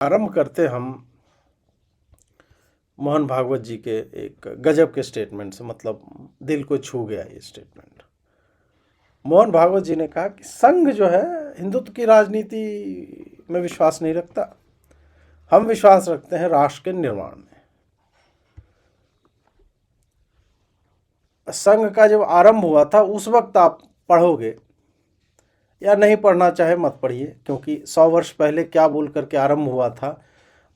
आरंभ करते हम मोहन भागवत जी के एक गजब के स्टेटमेंट से, मतलब दिल को छू गया ये स्टेटमेंट। मोहन भागवत जी ने कहा कि संघ जो है हिंदुत्व की राजनीति में विश्वास नहीं रखता, हम विश्वास रखते हैं राष्ट्र के निर्माण में। संघ का जब आरंभ हुआ था उस वक्त आप पढ़ोगे या नहीं पढ़ना चाहे मत पढ़िए, क्योंकि 100 वर्ष पहले क्या बोल करके आरंभ हुआ था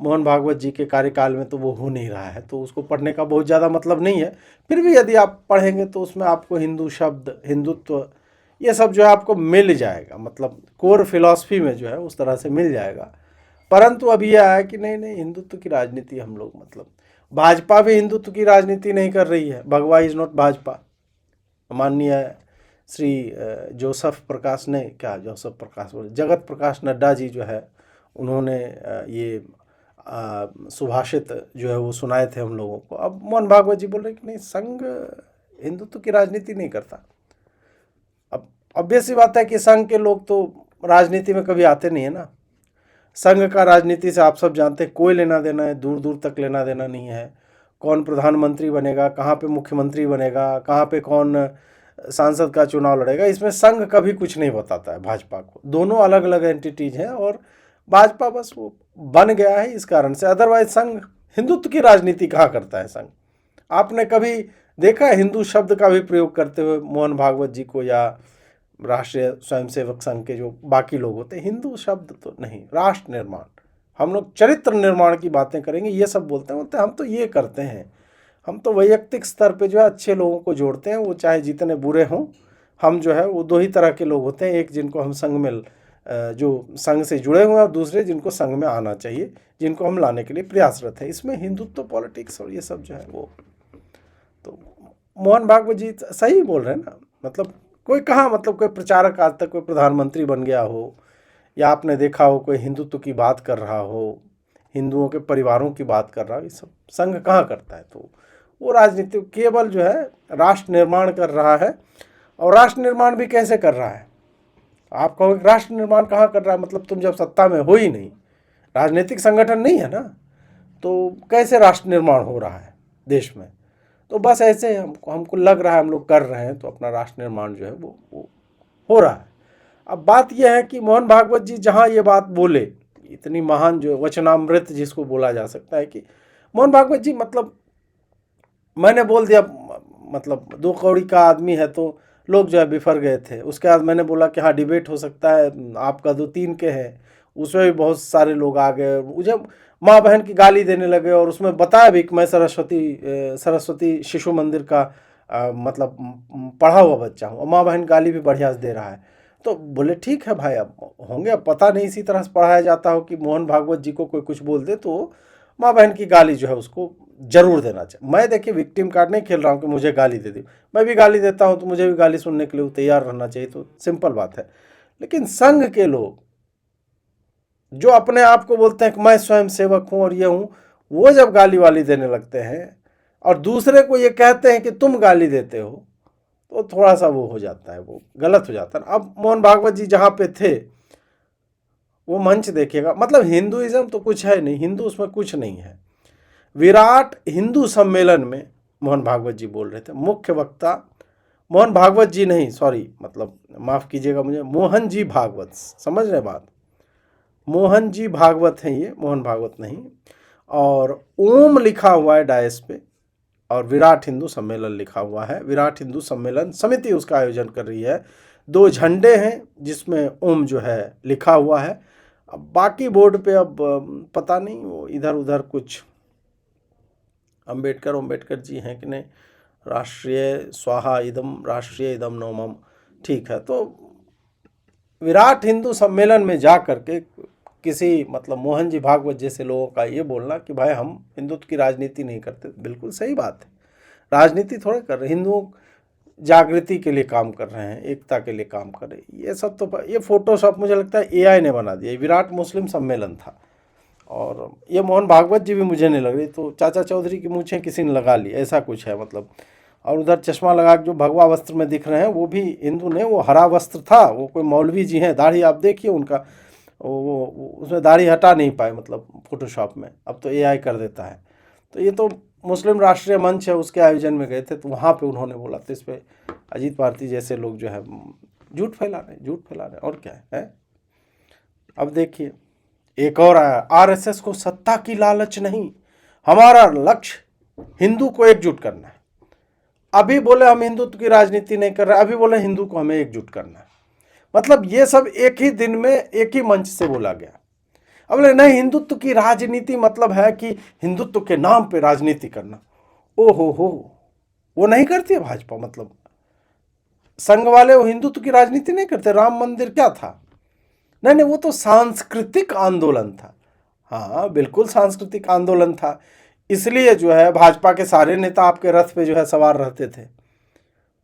मोहन भागवत जी के कार्यकाल में तो वो हो नहीं रहा है, तो उसको पढ़ने का बहुत ज़्यादा मतलब नहीं है। फिर भी यदि आप पढ़ेंगे तो उसमें आपको हिंदू शब्द, हिंदुत्व, ये सब जो है आपको मिल जाएगा, मतलब कोर फिलॉसफी में जो है उस तरह से मिल जाएगा। परंतु अब यह आया कि नहीं नहीं, हिंदुत्व की राजनीति हम लोग, मतलब भाजपा भी हिंदुत्व की राजनीति नहीं कर रही है। भगवा इज नॉट भाजपा। माननीय श्री जोसेफ प्रकाश ने, क्या जोसेफ प्रकाश बोले, जगत प्रकाश नड्डा जी जो है, उन्होंने ये सुभाषित जो है वो सुनाए थे हम लोगों को। अब मोहन भागवत जी बोल रहे कि नहीं, संघ हिंदुत्व की राजनीति नहीं करता। अब ऑब्वियस सी बात है कि संघ के लोग तो राजनीति में कभी आते नहीं है ना। संघ का राजनीति से आप सब जानते हैं कोई लेना देना है, दूर दूर तक लेना देना नहीं है। कौन प्रधानमंत्री बनेगा, कहाँ पे मुख्यमंत्री बनेगा, कहाँ पे कौन सांसद का चुनाव लड़ेगा, इसमें संघ कभी कुछ नहीं बताता है भाजपा को। दोनों अलग अलग एंटिटीज हैं और भाजपा बस वो बन गया है इस कारण से। अदरवाइज संघ हिंदुत्व की राजनीति कहाँ करता है संघ? आपने कभी देखा है हिंदू शब्द का भी प्रयोग करते हुए मोहन भागवत जी को, या राष्ट्रीय स्वयंसेवक संघ के जो बाकी लोग होते हैं? हिंदू शब्द तो नहीं, राष्ट्र निर्माण, हम लोग चरित्र निर्माण की बातें करेंगे, ये सब बोलते हैं। हम तो ये करते हैं, हम तो वैयक्तिक स्तर पे जो है अच्छे लोगों को जोड़ते हैं, वो चाहे जितने बुरे हों। हम जो है वो दो ही तरह के लोग होते हैं, एक जिनको हम संघ में जो संघ से जुड़े हुए हैं, और दूसरे जिनको संघ में आना चाहिए, जिनको हम लाने के लिए प्रयासरत हैं। इसमें हिंदुत्व, पॉलिटिक्स और ये सब जो है वो, तो मोहन भागवत जी सही बोल रहे हैं ना। मतलब कोई कहाँ, मतलब कोई प्रचारक आज तक कोई प्रधानमंत्री बन गया हो, या आपने देखा हो कोई हिंदुत्व की बात कर रहा हो, हिंदुओं के परिवारों की बात कर रहा हो, ये सब संघ कहाँ करता है? तो वो राजनीति केवल जो है राष्ट्र निर्माण कर रहा है। और राष्ट्र निर्माण भी कैसे कर रहा है? आप कहोगे राष्ट्र निर्माण कहाँ कर रहा है, मतलब तुम जब सत्ता में हो ही नहीं, राजनीतिक संगठन नहीं है ना, तो कैसे राष्ट्र निर्माण हो रहा है देश में? तो बस ऐसे हमको लग रहा है हम लोग कर रहे हैं, तो अपना राष्ट्र निर्माण जो है वो हो रहा है। अब बात यह है कि मोहन भागवत जी जहाँ ये बात बोले, इतनी महान जो वचनामृत जिसको बोला जा सकता है, कि मोहन भागवत जी, मतलब मैंने बोल दिया, मतलब 2 कौड़ी का आदमी है तो लोग जो है बिफर गए थे। उसके बाद मैंने बोला कि हाँ डिबेट हो सकता है, आपका 2-3 के हैं, उसमें भी बहुत सारे लोग आ गए, मुझे माँ बहन की गाली देने लगे। और उसमें बताया भी कि मैं सरस्वती शिशु मंदिर का मतलब पढ़ा हुआ बच्चा हूँ, और माँ बहन गाली भी बढ़िया से दे रहा है। तो बोले ठीक है भाई, अब होंगे, अब पता नहीं इसी तरह से पढ़ाया जाता हो कि मोहन भागवत जी को कोई कुछ बोल दे तो माँ बहन की गाली जो है उसको जरूर देना चाहिए। मैं देखिए विक्टिम कार्ड नहीं खेल रहा हूँ कि मुझे गाली दे दी, मैं भी गाली देता हूँ, तो मुझे भी गाली सुनने के लिए तैयार रहना चाहिए, तो सिंपल बात है। लेकिन संघ के लोग जो अपने आप को बोलते हैं कि मैं स्वयं सेवक हूँ और ये हूँ, वो जब गाली वाली देने लगते हैं और दूसरे को ये कहते हैं कि तुम गाली देते हो, तो थोड़ा सा वो हो जाता है, वो गलत हो जाता है। अब मोहन भागवत जी जहाँ पे थे वो मंच देखिएगा, मतलब हिंदुइज्म तो कुछ है नहीं, हिंदू उसमें कुछ नहीं है। विराट हिंदू सम्मेलन में मोहन भागवत जी बोल रहे थे, मुख्य वक्ता मोहन भागवत जी नहीं, सॉरी, मतलब माफ़ कीजिएगा मुझे, मोहन जी भागवत, समझ रहे बात, मोहन जी भागवत हैं ये, मोहन भागवत नहीं। और ओम लिखा हुआ है डायस पे, और विराट हिंदू सम्मेलन लिखा हुआ है। विराट हिंदू सम्मेलन समिति उसका आयोजन कर रही है। 2 झंडे हैं जिसमें ओम जो है लिखा हुआ है। अब बाकी बोर्ड पे अब पता नहीं वो इधर उधर कुछ अम्बेडकर जी हैं कि नहीं, राष्ट्रीय स्वाहा इदम राष्ट्रीय इदम नवमम, ठीक है। तो विराट हिंदू सम्मेलन में जा करके किसी, मतलब मोहन जी भागवत जैसे लोगों का ये बोलना कि भाई हम हिंदुत्व की राजनीति नहीं करते, बिल्कुल सही बात है। राजनीति थोड़ा कर रहे, हिंदुओं जागृति के लिए काम कर रहे हैं, एकता के लिए काम कर रहे हैं। ये सब तो, ये फोटोशॉप मुझे लगता है एआई ने बना दिया। विराट मुस्लिम सम्मेलन था, और ये मोहन भागवत जी भी मुझे नहीं लग रही, तो चाचा चौधरी की मूछें किसी ने लगा ली, ऐसा कुछ है मतलब। और उधर चश्मा लगा के जो भगवा वस्त्र में दिख रहे हैं वो भी हिंदू नहीं, वो हरा वस्त्र था, वो कोई मौलवी जी हैं, दाढ़ी आप देखिए उनका, उसमें दाढ़ी हटा नहीं पाए, मतलब फोटोशॉप में, अब तो एआई कर देता है। तो ये तो मुस्लिम राष्ट्रीय मंच है, उसके आयोजन में गए थे, तो वहाँ पे उन्होंने बोला। तो इस पर अजीत भारती जैसे लोग जो है झूठ फैला रहे, और क्या है? अब देखिए एक और आया, आरएसएस को सत्ता की लालच नहीं, हमारा लक्ष्य हिंदू को एकजुट करना है। अभी बोले हम हिंदुत्व की राजनीति नहीं कर रहे, अभी बोले हिंदू को हमें एकजुट करना है। मतलब ये सब एक ही दिन में एक ही मंच से बोला गया। अब बोले नहीं, हिंदुत्व की राजनीति मतलब है कि हिंदुत्व के नाम पे राजनीति करना। ओहो हो, वो नहीं करती है भाजपा। मतलब संघ वाले वो हिंदुत्व की राजनीति नहीं करते। राम मंदिर क्या था? नहीं, वो तो सांस्कृतिक आंदोलन था। हाँ बिल्कुल सांस्कृतिक आंदोलन था, इसलिए जो है भाजपा के सारे नेता आपके रथ पे जो है सवार रहते थे।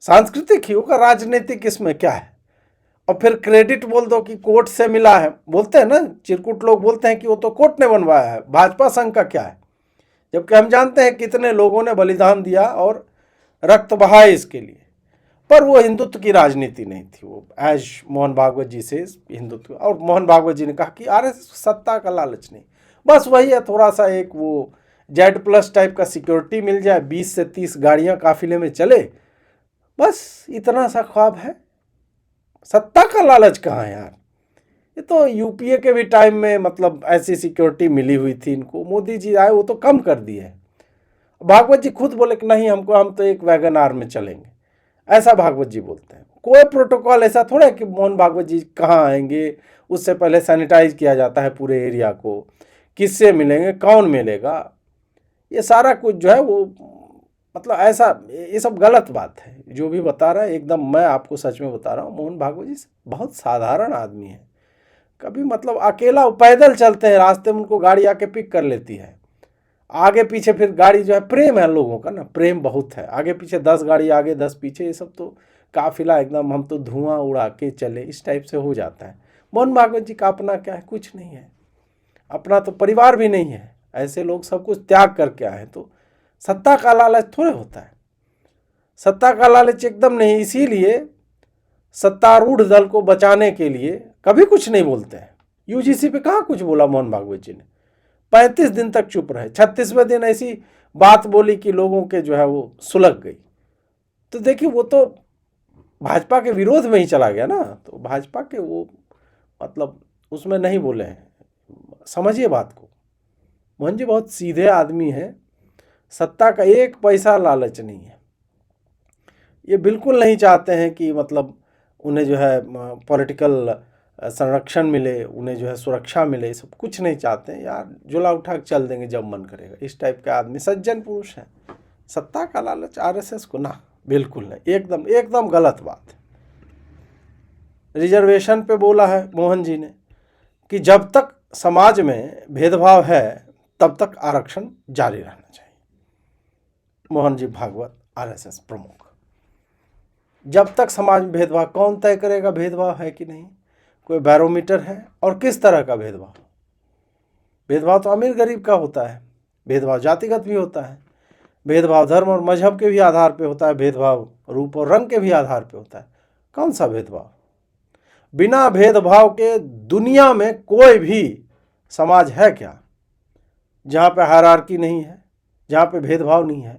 सांस्कृतिक ही होगा, राजनीतिक इसमें क्या है? और फिर क्रेडिट बोल दो कि कोर्ट से मिला है, बोलते हैं ना, चिरकुट लोग बोलते हैं कि वो तो कोर्ट ने बनवाया है, भाजपा संघ का क्या है? जबकि हम जानते हैं कितने लोगों ने बलिदान दिया और रक्त बहाए इसके लिए। पर वो हिंदुत्व की राजनीति नहीं थी, वो एज मोहन भागवत जी से हिंदुत्व। और मोहन भागवत जी ने कहा कि आरएसएस सत्ता का लालच नहीं, बस वही है थोड़ा सा एक वो Z+ टाइप का सिक्योरिटी मिल जाए, 20 से 30 गाड़ियां काफिले में चले, बस इतना सा ख्वाब है। सत्ता का लालच कहाँ है यार? ये तो यूपीए के भी टाइम में मतलब ऐसी सिक्योरिटी मिली हुई थी इनको, मोदी जी आए वो तो कम कर दिए है। भागवत जी खुद बोले कि नहीं, हम तो एक वैगन आर में चलेंगे, ऐसा भागवत जी बोलते हैं। कोई प्रोटोकॉल ऐसा थोड़ा है कि मोहन भागवत जी कहाँ आएंगे, उससे पहले सैनिटाइज किया जाता है पूरे एरिया को, किससे मिलेंगे, कौन मिलेगा, ये सारा कुछ जो है वो मतलब ऐसा, ये सब गलत बात है जो भी बता रहा है एकदम। मैं आपको सच में बता रहा हूँ, मोहन भागवत जी बहुत साधारण आदमी है। कभी मतलब अकेला पैदल चलते हैं रास्ते में, उनको गाड़ी आके पिक कर लेती है, आगे पीछे फिर गाड़ी जो है, प्रेम है लोगों का ना, प्रेम बहुत है, आगे पीछे 10 गाड़ी आगे 10 पीछे, ये सब तो काफिला एकदम हम तो धुआं उड़ा के चले इस टाइप से हो जाता है। मोहन भागवत जी का अपना क्या है? कुछ नहीं है, अपना तो परिवार भी नहीं है। ऐसे लोग सब कुछ त्याग करके आए, तो सत्ता का लालच थोड़े होता है, सत्ता का लालच एकदम नहीं। इसीलिए सत्तारूढ़ दल को बचाने के लिए कभी कुछ नहीं बोलते हैं। यूजीसी पे कहाँ कुछ बोला मोहन भागवत जी ने, 35 दिन तक चुप रहे, 36वें दिन ऐसी बात बोली कि लोगों के जो है वो सुलग गई। तो देखिए वो तो भाजपा के विरोध में ही चला गया ना, तो भाजपा के वो मतलब उसमें नहीं बोले हैं। समझिए बात को, मोहन जी बहुत सीधे आदमी हैं, सत्ता का एक पैसा लालच नहीं है। ये बिल्कुल नहीं चाहते हैं कि मतलब उन्हें जो है पॉलिटिकल संरक्षण मिले, उन्हें जो है सुरक्षा मिले, सब कुछ नहीं चाहते हैं यार। झोला उठा के चल देंगे जब मन करेगा, इस टाइप का आदमी सज्जन पुरुष है। सत्ता का लालच आरएसएस को ना, बिल्कुल नहीं, एकदम एकदम गलत बात है। रिजर्वेशन पे बोला है मोहन जी ने कि जब तक समाज में भेदभाव है तब तक आरक्षण जारी रहना चाहिए। मोहन जी भागवत आरएसएस प्रमुख। जब तक समाज में भेदभाव, कौन तय करेगा भेदभाव है कि नहीं? कोई बैरोमीटर है? और किस तरह का भेदभाव? भेदभाव तो अमीर गरीब का होता है, भेदभाव जातिगत भी होता है, भेदभाव धर्म और मजहब के भी आधार पे होता है, भेदभाव रूप और रंग के भी आधार पे होता है। कौन सा भेदभाव? बिना भेदभाव के दुनिया में कोई भी समाज है क्या जहाँ पे हायरार्की नहीं है, जहाँ पे भेदभाव नहीं है?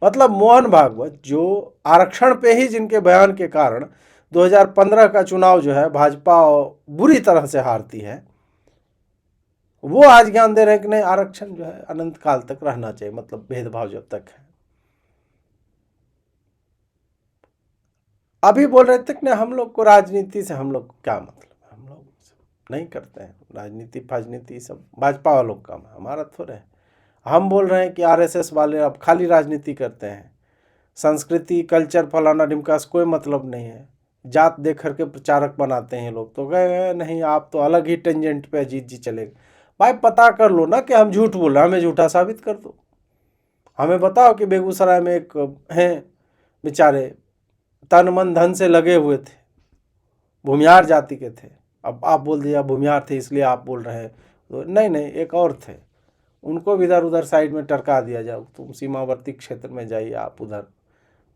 मतलब मोहन भागवत जो आरक्षण पे ही जिनके बयान के कारण 2015 का चुनाव जो है भाजपा बुरी तरह से हारती है, वो आज ज्ञान दे रहे हैं कि नहीं, आरक्षण जो है अनंत काल तक रहना चाहिए, मतलब भेदभाव जब तक है। अभी बोल रहे थे कि हम लोग को राजनीति से हम लोग क्या मतलब, हम लोग नहीं करते हैं राजनीति फाजनीति, सब भाजपा वालों का काम है, हमारा थोड़ा है। हम बोल रहे हैं कि आरएसएस वाले अब खाली राजनीति करते हैं, संस्कृति कल्चर फलाना ढिमका से कोई मतलब नहीं है, जात देख करके प्रचारक बनाते हैं लोग। तो गए नहीं, आप तो अलग ही टेंजेंट पे अजीत जी चले। भाई पता कर लो ना कि हम झूठ बोल रहे हैं, हमें झूठा साबित कर दो। हमें बताओ कि बेगूसराय में एक हैं बेचारे तन मन धन से लगे हुए थे, भूमियार जाति के थे, अब आप बोल दिया भूमियार थे इसलिए आप बोल रहे हैं, तो नहीं नहीं, एक और थे, उनको भी इधर उधर साइड में टरका दिया जाओ। तुम सीमावर्ती क्षेत्र में जाइए, आप उधर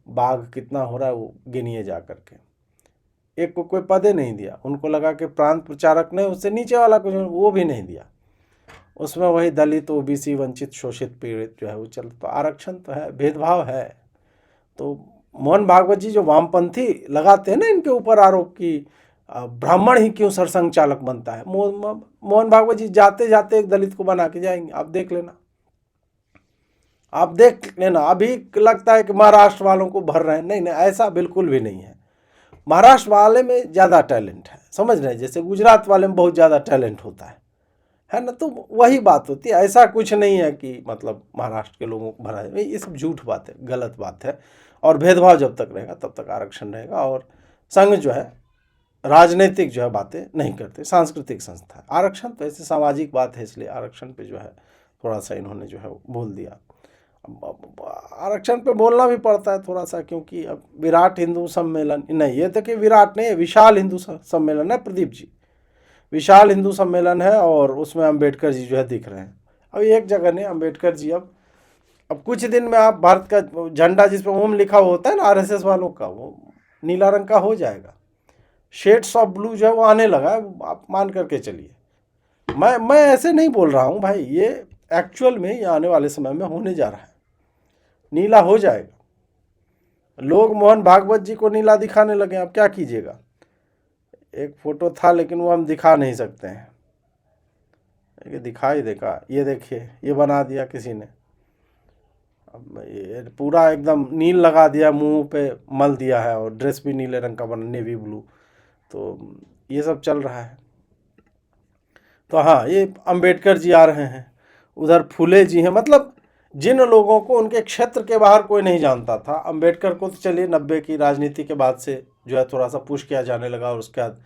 बाघ कितना हो रहा है वो गिनिए जा करके। एक को कोई पद ही नहीं दिया, उनको लगा कि प्रांत प्रचारक नहीं, उससे नीचे वाला कुछ वो भी नहीं दिया, उसमें वही दलित, ओबीसी, वंचित, शोषित, पीड़ित जो है वो चल। तो आरक्षण तो है, भेदभाव है। तो मोहन भागवत जी जो वामपंथी लगाते हैं ना इनके ऊपर आरोप की ब्राह्मण ही क्यों सरसंघ चालक बनता है, मोहन भागवत जी जाते जाते एक दलित को बना के जाएंगे, आप देख लेना, आप देख लेना। अभी लगता है कि महाराष्ट्र वालों को भर रहे हैं, नहीं नहीं, ऐसा बिल्कुल भी नहीं है। महाराष्ट्र वाले में ज़्यादा टैलेंट है, समझ रहे हैं, जैसे गुजरात वाले में बहुत ज़्यादा टैलेंट होता है ना। तो वही बात होती है, ऐसा कुछ नहीं है कि मतलब महाराष्ट्र के लोगों को भरा है, ये सब झूठ बात है, गलत बात है। और भेदभाव जब तक रहेगा तब तक आरक्षण रहेगा। और संघ जो है राजनीतिक जो है बातें नहीं करते, सांस्कृतिक संस्था है। आरक्षण तो ऐसे सामाजिक बात है, इसलिए आरक्षण पे जो है थोड़ा सा इन्होंने जो है बोल दिया। आरक्षण पे बोलना भी पड़ता है थोड़ा सा, क्योंकि अब विराट हिंदू सम्मेलन नहीं, ये तो कि विराट नहीं है, विशाल हिंदू सम्मेलन है प्रदीप जी, विशाल हिंदू सम्मेलन है, और उसमें अंबेडकर जी जो है दिख रहे हैं। अब एक जगह नहीं, अंबेडकर जी अब कुछ दिन में आप भारत का झंडा जिस पर ओम लिखा हुआ होता है ना आरएसएस वालों का, वो नीला रंग का हो जाएगा, शेड्स ऑफ ब्लू जो है वो आने लगा है, आप मान करके चलिए। मैं ऐसे नहीं बोल रहा हूँ भाई, ये एक्चुअल में ये आने वाले समय में होने जा रहा है, नीला हो जाएगा। लोग मोहन भागवत जी को नीला दिखाने लगे, अब क्या कीजिएगा। एक फोटो था लेकिन वो हम दिखा नहीं सकते हैं, ये दिखाई देगा, ये देखिए ये बना दिया किसी ने, अब ये पूरा एकदम नील लगा दिया, मुंह पे मल दिया है, और ड्रेस भी नीले रंग का बना, नेवी ब्लू। तो ये सब चल रहा है। तो हाँ, ये अंबेडकर जी आ रहे हैं, उधर फुले जी हैं। मतलब जिन लोगों को उनके क्षेत्र के बाहर कोई नहीं जानता था, अंबेडकर को तो चलिए 90 की राजनीति के बाद से जो है थोड़ा सा पुश किया जाने लगा, और उसके बाद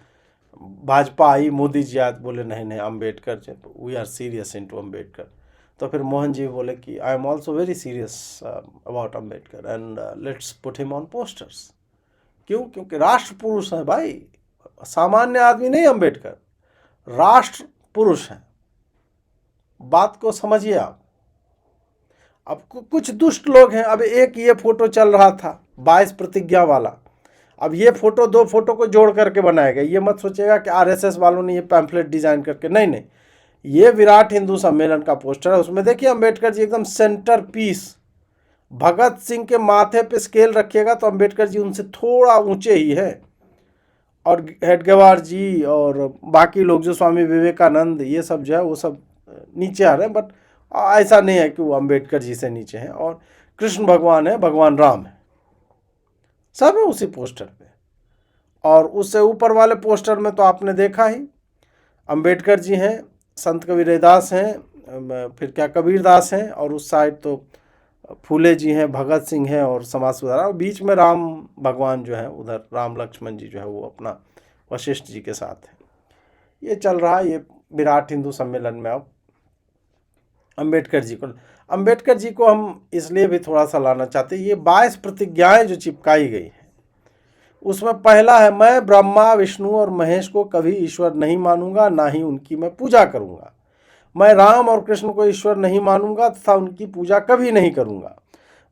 भाजपा आई, मोदी जी आए, बोले नहीं नहीं Ambedkar ji, we are serious into Ambedkar. तो फिर मोहन जी बोले कि I am also very serious about Ambedkar and let's put him on posters. क्यों? क्योंकि राष्ट्र पुरुष हैं भाई, सामान्य आदमी नहीं अंबेडकर, राष्ट्र पुरुष हैं। बात को समझिए आप। अब कुछ दुष्ट लोग हैं, अब एक ये फोटो चल रहा था 22 प्रतिज्ञा वाला, अब ये फोटो, दो फोटो को जोड़ करके बनाया गया। ये मत सोचेगा कि आरएसएस वालों ने ये पैम्फलेट डिजाइन करके, नहीं नहीं, ये विराट हिंदू सम्मेलन का पोस्टर है। उसमें देखिए अंबेडकर जी एकदम सेंटर पीस, भगत सिंह के माथे पे स्केल रखिएगा तो अंबेडकर जी उनसे थोड़ा ऊंचे ही है, और हेडगेवार जी और बाकी लोग जो स्वामी विवेकानंद, ये सब जो है वो सब नीचे आ रहे हैं, बट ऐसा नहीं है कि वो अंबेडकर जी से नीचे हैं। और कृष्ण भगवान है, भगवान राम है, सब है उसी पोस्टर पे। और उससे ऊपर वाले पोस्टर में तो आपने देखा ही, अंबेडकर जी हैं, संत कबीरदास हैं, फिर क्या कबीरदास हैं, और उस साइड तो फूले जी हैं, भगत सिंह हैं और समाज सुधारा, और बीच में राम भगवान जो है, उधर राम लक्ष्मण जी जो है वो अपना वशिष्ठ जी के साथ है। ये चल रहा है, ये विराट हिंदू सम्मेलन में। अब अंबेडकर जी को हम इसलिए भी थोड़ा सा लाना चाहते हैं, ये 22 प्रतिज्ञाएं जो चिपकाई गई हैं, उसमें पहला है, मैं ब्रह्मा विष्णु और महेश को कभी ईश्वर नहीं मानूंगा, ना ही उनकी मैं पूजा करूंगा। मैं राम और कृष्ण को ईश्वर नहीं मानूंगा तथा उनकी पूजा कभी नहीं करूंगा।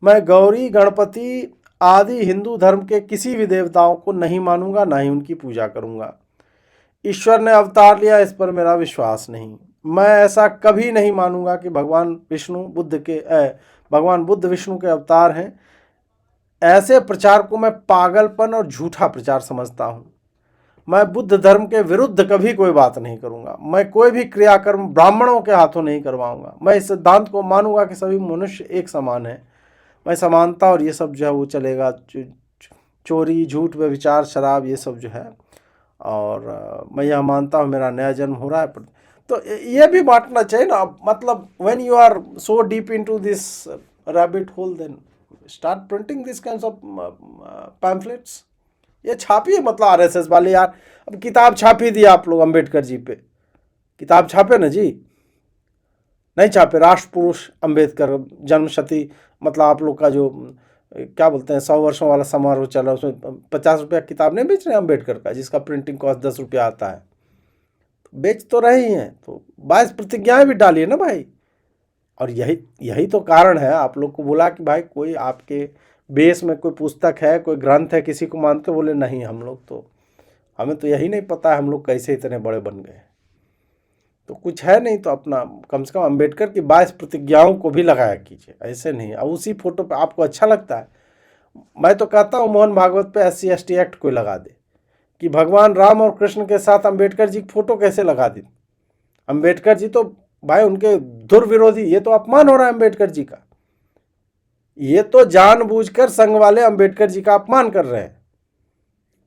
मैं गौरी, गणपति आदि हिंदू धर्म के किसी भी देवताओं को नहीं मानूंगा, ना ही उनकी पूजा करूंगा। ईश्वर ने अवतार लिया, इस पर मेरा विश्वास नहीं। मैं ऐसा कभी नहीं मानूंगा कि भगवान बुद्ध विष्णु के अवतार हैं। ऐसे प्रचार को मैं पागलपन और झूठा प्रचार समझता हूँ। मैं बुद्ध धर्म के विरुद्ध कभी कोई बात नहीं करूँगा। मैं कोई भी क्रियाकर्म ब्राह्मणों के हाथों नहीं करवाऊँगा। मैं इस सिद्धांत को मानूंगा कि सभी मनुष्य एक समान है। मैं समानता और ये सब जो है वो चलेगा, चोरी, झूठ, व्यभिचार, शराब, ये सब जो है। और मैं यह मानता हूँ मेरा नया जन्म हो रहा है। तो ये भी बांटना चाहिए ना। मतलब when you are so deep into this rabbit hole, then start printing this kinds of pamphlets. ये छापिए, मतलब आरएसएस वाले यार। अब किताब छापी दी आप लोग अंबेडकर जी पे, किताब छापे ना जी, नहीं छापे? राष्ट्र पुरुष अंबेडकर जन्मशती, मतलब आप लोग का जो क्या बोलते हैं 100 वर्षों वाला समारोह चल रहा है, उसमें 50 रुपया किताब नहीं बेच रहे हैं अंबेडकर का, जिसका प्रिंटिंग कॉस्ट 10 रुपया आता है। तो बेच तो रहे ही हैं, तो 22 प्रतिज्ञाएं भी डालिए ना भाई। और यही तो कारण है आप लोग को बोला कि भाई कोई आपके बेस में कोई पुस्तक है, कोई ग्रंथ है, किसी को मानते, बोले नहीं हम लोग तो हमें तो यही नहीं पता है हम लोग कैसे इतने बड़े बन गए। तो कुछ है नहीं तो अपना कम से कम अम्बेडकर की 22 प्रतिज्ञाओं को भी लगाया कीजिए, ऐसे नहीं। और उसी फोटो पे आपको अच्छा लगता है, मैं तो कहता हूँ मोहन भागवत पे SC/ST एक्ट कोई लगा दे कि भगवान राम और कृष्ण के साथ अम्बेडकर जी की फोटो कैसे लगा दी। अम्बेडकर जी तो भाई उनके दुर्विरोधी, ये तो अपमान हो रहा है अम्बेडकर जी का। ये तो जानबूझकर संघ वाले अम्बेडकर जी का अपमान कर रहे हैं,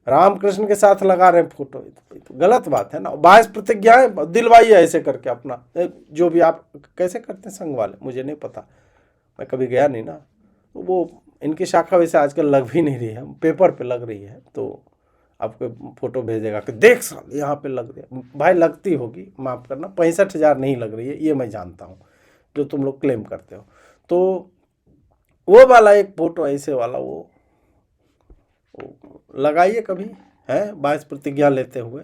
रामकृष्ण के साथ लगा रहे हैं फोटो। तो गलत बात है ना। 22 प्रतिज्ञाएं दिलवाइए ऐसे करके अपना, जो भी आप कैसे करते हैं संघ वाले मुझे नहीं पता, मैं कभी गया नहीं ना। तो वो इनकी शाखा वैसे आजकल लग भी नहीं रही है, पेपर पे लग रही है, तो आपको फोटो भेजेगा कि देख साल यहाँ पे लग रही है। भाई लगती होगी, माफ़ करना, 65,000 नहीं लग रही है, ये मैं जानता हूँ जो तुम लोग क्लेम करते हो। तो वो वाला एक फोटो ऐसे वाला वो लगाइए कभी, है 22 प्रतिज्ञा लेते हुए।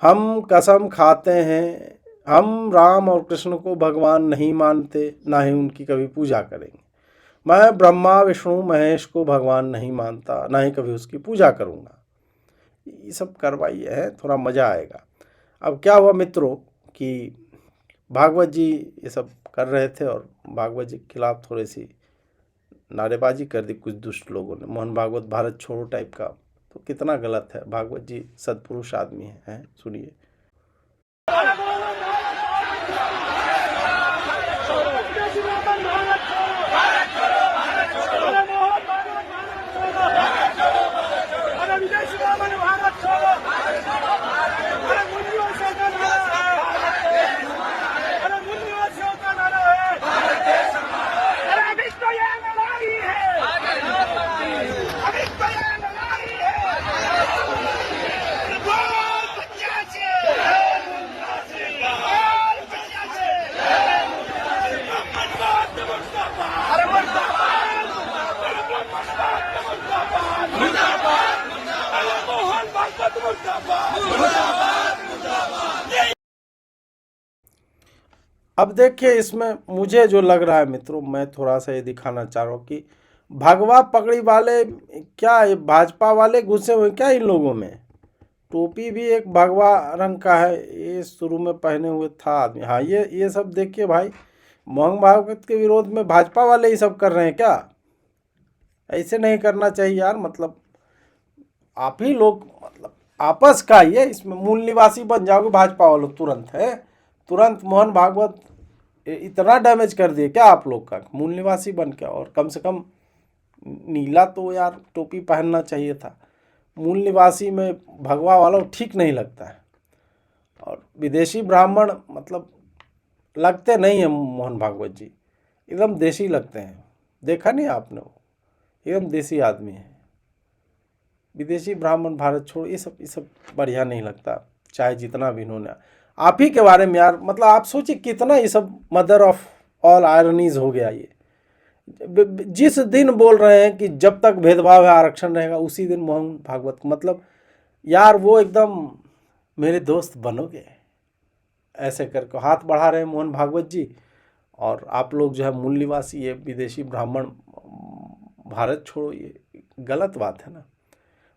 हम कसम खाते हैं हम राम और कृष्ण को भगवान नहीं मानते, ना ही उनकी कभी पूजा करेंगे। मैं ब्रह्मा विष्णु महेश को भगवान नहीं मानता, ना ही कभी उसकी पूजा करूँगा। ये सब करवाइए है, थोड़ा मज़ा आएगा। अब क्या हुआ मित्रों कि भागवत जी ये सब कर रहे थे और भागवत जी के खिलाफ थोड़ी सी नारेबाजी कर दी कुछ दुष्ट लोगों ने, मोहन भागवत भारत छोड़ो टाइप का। तो कितना गलत है, भागवत जी सत्पुरुष आदमी हैं, सुनिए। अब देखिए इसमें मुझे जो लग रहा है मित्रों, मैं थोड़ा सा ये दिखाना चाह रहा हूँ कि भगवा पगड़ी वाले क्या ये भाजपा वाले घुसे हुए क्या इन लोगों में। टोपी भी एक भगवा रंग का है, ये शुरू में पहने हुए था आदमी। हाँ ये सब देखिए भाई, मोहन भागवत के विरोध में भाजपा वाले ही सब कर रहे हैं क्या। ऐसे नहीं करना चाहिए यार, मतलब आप ही लोग मतलब आपस का ही है, इसमें मूल निवासी बन जाओगे भाजपा वालों तुरंत, है तुरंत मोहन भागवत इतना डैमेज कर दिए क्या आप लोग का मूल निवासी बन के। और कम से कम नीला तो यार टोपी पहनना चाहिए था, मूल निवासी में भगवा वाला ठीक नहीं लगता है। और विदेशी ब्राह्मण मतलब लगते नहीं हैं मोहन भागवत जी, एकदम देसी लगते हैं, देखा नहीं आपने, वो एकदम देसी आदमी है। विदेशी ब्राह्मण भारत छोड़ो ये सब बढ़िया नहीं लगता, चाहे जितना भी इन्होंने आप ही के बारे में यार, मतलब आप सोचिए कितना ये सब मदर ऑफ ऑल आयरनीज हो गया। ये जिस दिन बोल रहे हैं कि जब तक भेदभाव है आरक्षण रहेगा, उसी दिन मोहन भागवत मतलब यार वो एकदम मेरे दोस्त बनोगे ऐसे करके हाथ बढ़ा रहे हैं मोहन भागवत जी। और आप लोग जो है मूल निवासी ये विदेशी ब्राह्मण भारत छोड़ो, ये गलत बात है ना।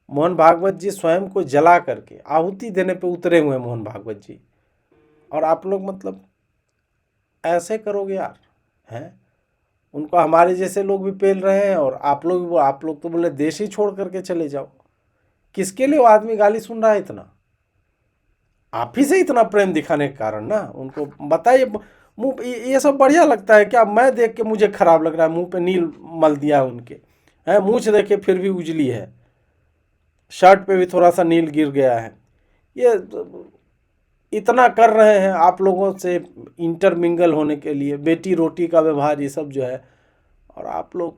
मोहन भागवत जी स्वयं को जला करके आहुति देने पे उतरे हुए मोहन भागवत जी, और आप लोग मतलब ऐसे करोगे यार, हैं उनको हमारे जैसे लोग भी पेल रहे हैं और आप लोग तो बोले देश ही छोड़ करके चले जाओ। किसके लिए वो आदमी गाली सुन रहा है इतना, आप ही से इतना प्रेम दिखाने के कारण ना। उनको बताइए मुंह ये सब बढ़िया लगता है क्या, मैं देख के मुझे खराब लग रहा है, मुंह पे नील मल दिया है उनके, हैं मूंछ देखे फिर भी उजली है, शर्ट पे भी थोड़ा सा नील गिर गया है। ये इतना कर रहे हैं आप लोगों से इंटरमिंगल होने के लिए, बेटी रोटी का व्यवहार ये सब जो है। और आप लोग,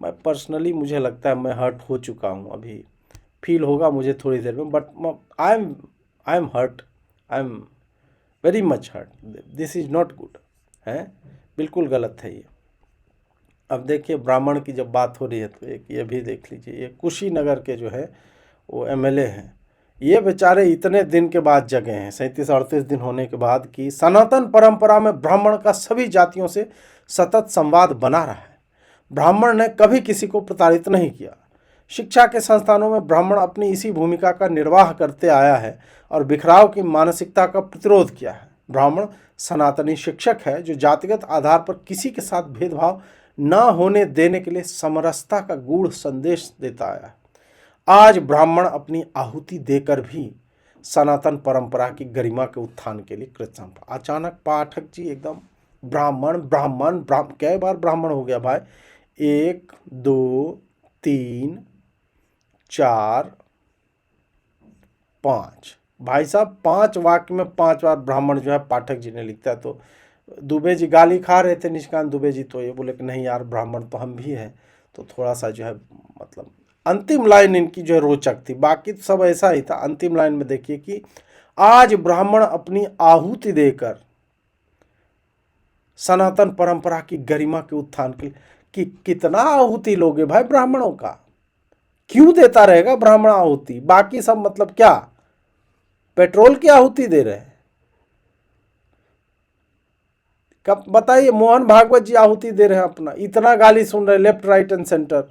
मैं पर्सनली मुझे लगता है मैं हर्ट हो चुका हूँ, अभी फील होगा मुझे थोड़ी देर में, but I am hurt, I am very much hurt, this is not good, है बिल्कुल गलत है ये। अब देखिए ब्राह्मण की जब बात हो रही है तो एक ये भी देख लीजिए, ये कुशीनगर के जो है वो MLA हैं, ये बेचारे इतने दिन के बाद जगे हैं, 37-38 दिन होने के बाद, कि सनातन परंपरा में ब्राह्मण का सभी जातियों से सतत संवाद बना रहा है। ब्राह्मण ने कभी किसी को प्रताड़ित नहीं किया, शिक्षा के संस्थानों में ब्राह्मण अपनी इसी भूमिका का निर्वाह करते आया है और बिखराव की मानसिकता का प्रतिरोध किया है। ब्राह्मण सनातनी शिक्षक है जो जातिगत आधार पर किसी के साथ भेदभाव न होने देने के लिए समरसता का गूढ़ संदेश देता आया है। आज ब्राह्मण अपनी आहुति देकर भी सनातन परंपरा की गरिमा के उत्थान के लिए कृतसंकल्प। अचानक पाठक जी एकदम ब्राह्मण ब्राह्मण ब्राह्मण कई बार ब्राह्मण हो गया भाई, 1 2 3 4 5 भाई साहब 5 वाक्य में 5 बार ब्राह्मण जो है पाठक जी ने लिखता है। तो दुबे जी गाली खा रहे थे, निशिकांत दुबे जी, तो ये बोले कि नहीं यार ब्राह्मण तो हम भी हैं, तो थोड़ा सा जो है मतलब अंतिम लाइन इनकी जो है रोचक थी, बाकी तो सब ऐसा ही था। अंतिम लाइन में देखिए कि आज ब्राह्मण अपनी आहुति देकर सनातन परंपरा की गरिमा के उत्थान के लिए, कि कितना आहुति लोगे भाई ब्राह्मणों का, क्यों देता रहेगा ब्राह्मण आहुति, बाकी सब मतलब क्या पेट्रोल की आहुति दे रहे हैं। कब बताइए, मोहन भागवत जी आहुति दे रहे हैं अपना, इतना गाली सुन रहे लेफ्ट राइट एंड सेंटर,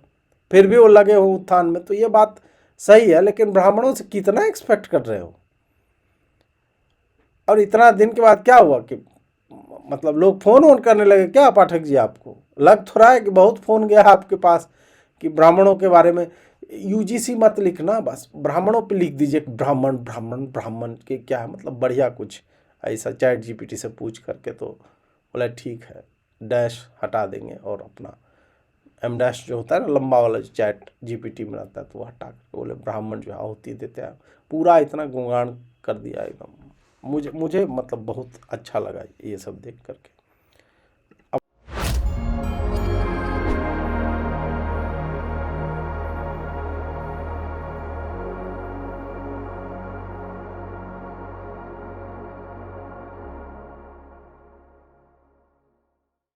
फिर भी वो लगे हो उत्थान में, तो ये बात सही है, लेकिन ब्राह्मणों से कितना एक्सपेक्ट कर रहे हो। और इतना दिन के बाद क्या हुआ कि मतलब लोग फोन ऑन करने लगे क्या पाठक जी, आपको लग थोड़ा है कि बहुत फोन गया आपके पास कि ब्राह्मणों के बारे में। यूजीसी मत लिखना, बस ब्राह्मणों पे लिख दीजिए ब्राह्मण ब्राह्मण ब्राह्मण के क्या है मतलब, बढ़िया कुछ ऐसा चैट जीपीटी से पूछ करके। तो बोला ठीक है, डैश हटा देंगे और अपना एम डैश जो होता है ना लंबा वाला जो चैट जीपीटी में रहता है, तो वो हटा करके बोले ब्राह्मण जो है आहुति देते हैं। पूरा इतना गुणगान कर दिया एकदम, मुझे मतलब बहुत अच्छा लगा ये सब देख करके।